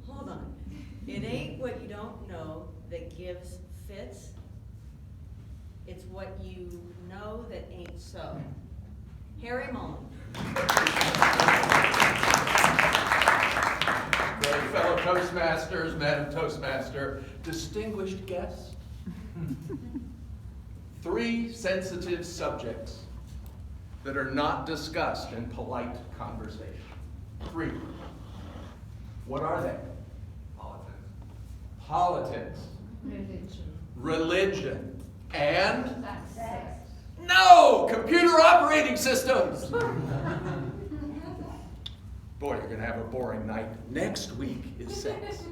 hold on. It ain't what you don't know that gives fits. It's what you know that ain't so. Harry Mullen. Great fellow Toastmasters, Madam Toastmaster, distinguished guests. 3 sensitive subjects that are not discussed in polite conversation. 3. What are they? Politics. Religion. And? Sex. No! Computer operating systems! Boy, you're going to have a boring night. Next week is sex.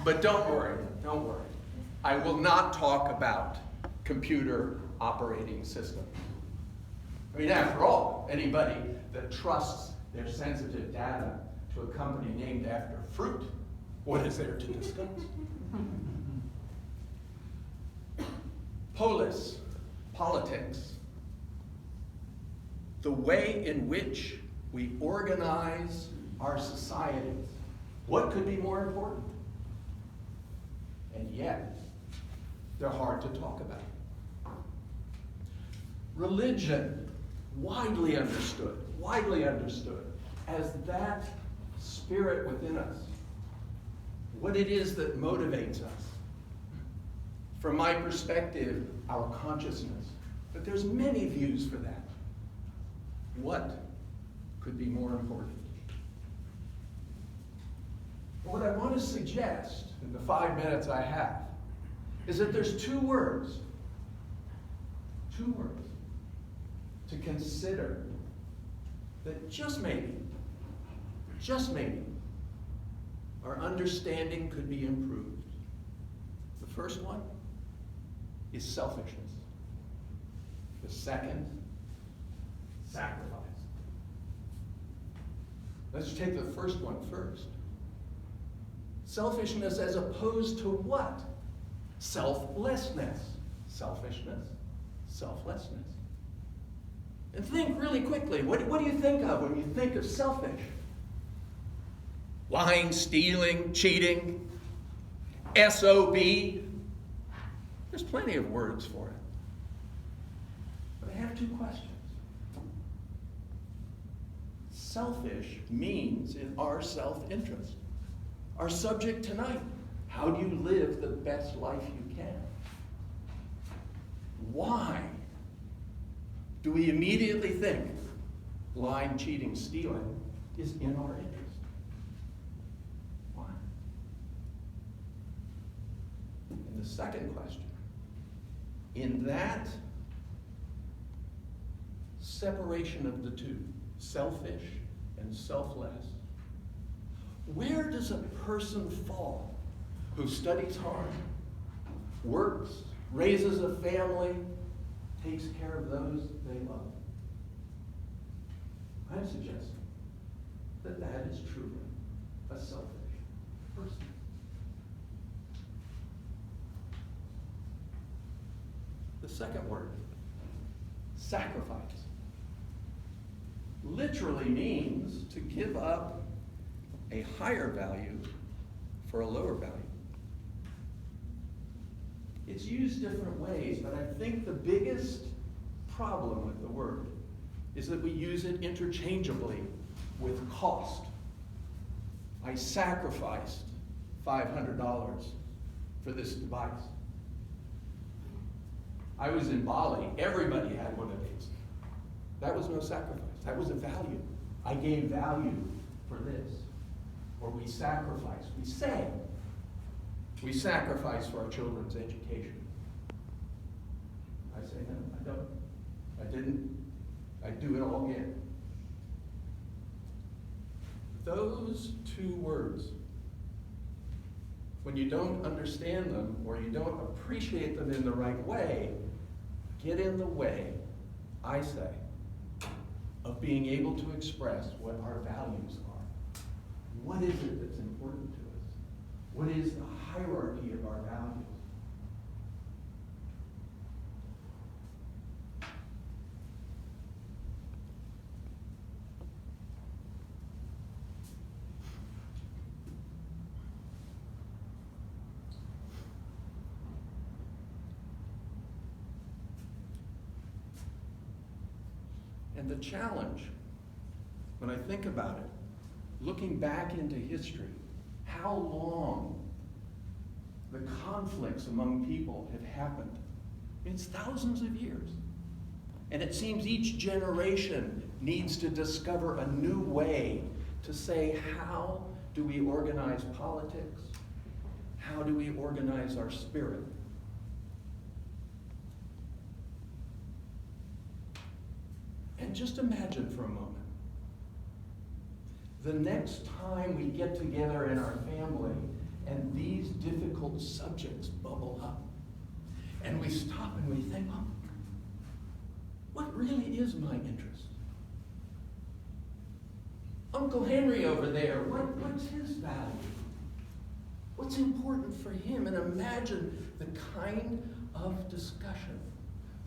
But don't worry, don't worry. I will not talk about computer operating systems. I mean, after all, anybody that trusts their sensitive data to a company named after fruit, what is there to discuss? Polis, politics, the way in which we organize our societies. What could be more important? And yet, they're hard to talk about. Religion, widely understood as that spirit within us. What it is that motivates us. From my perspective, our consciousness. But there's many views for that. What could be more important? What I want to suggest in the 5 minutes I have is that there's 2 words to consider that just maybe, our understanding could be improved. The first one is selfishness. The second, sacrifice. Let's take the first one first. Selfishness as opposed to what? Selflessness. Selfishness, selflessness. And think really quickly, what do you think of when you think of selfish? Lying, stealing, cheating, SOB. There's plenty of words for it. But I have 2 questions. Selfish means in our self-interest. Our subject tonight, how do you live the best life you can? Why do we immediately think lying, cheating, stealing is in our interest? Why? And the second question, in that separation of the 2, selfish and selfless, where does a person fall who studies hard, works, raises a family, takes care of those they love? I'm suggesting that that is truly a selfish person. The second word, sacrifice, literally means to give up a higher value for a lower value. It's used different ways, but I think the biggest problem with the word is that we use it interchangeably with cost. I sacrificed $500 for this device. I was in Bali. Everybody had one of these. That was no sacrifice. That was a value. I gave value for this. Or we sacrifice. We say we sacrifice for our children's education. I say no, I don't. I didn't. I do it all again. Those 2 words, when you don't understand them or you don't appreciate them in the right way, get in the way, I say, of being able to express what our values are. What is it that's important to us? What is the hierarchy of our values? And the challenge, when I think about it, looking back into history, how long the conflicts among people have happened. It's thousands of years. And it seems each generation needs to discover a new way to say, how do we organize politics? How do we organize our spirit? And just imagine for a moment, the next time we get together in our family and these difficult subjects bubble up, and we stop and we think, oh, what really is my interest? Uncle Henry over there, what's his value? What's important for him? And imagine the kind of discussion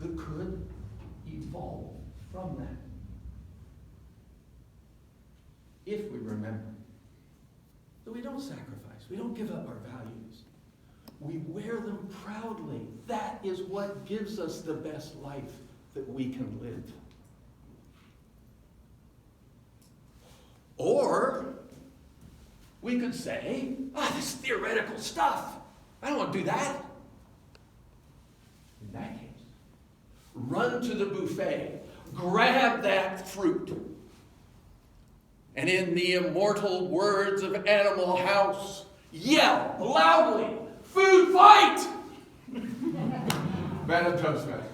that could evolve from that. If we remember that we don't sacrifice, we don't give up our values. We wear them proudly. That is what gives us the best life that we can live. Or we could say, this theoretical stuff. I don't want to do that. In that case, run to the buffet, grab that fruit, and in the immortal words of Animal House, yell loudly, "Food fight!" Madam Toastmaster.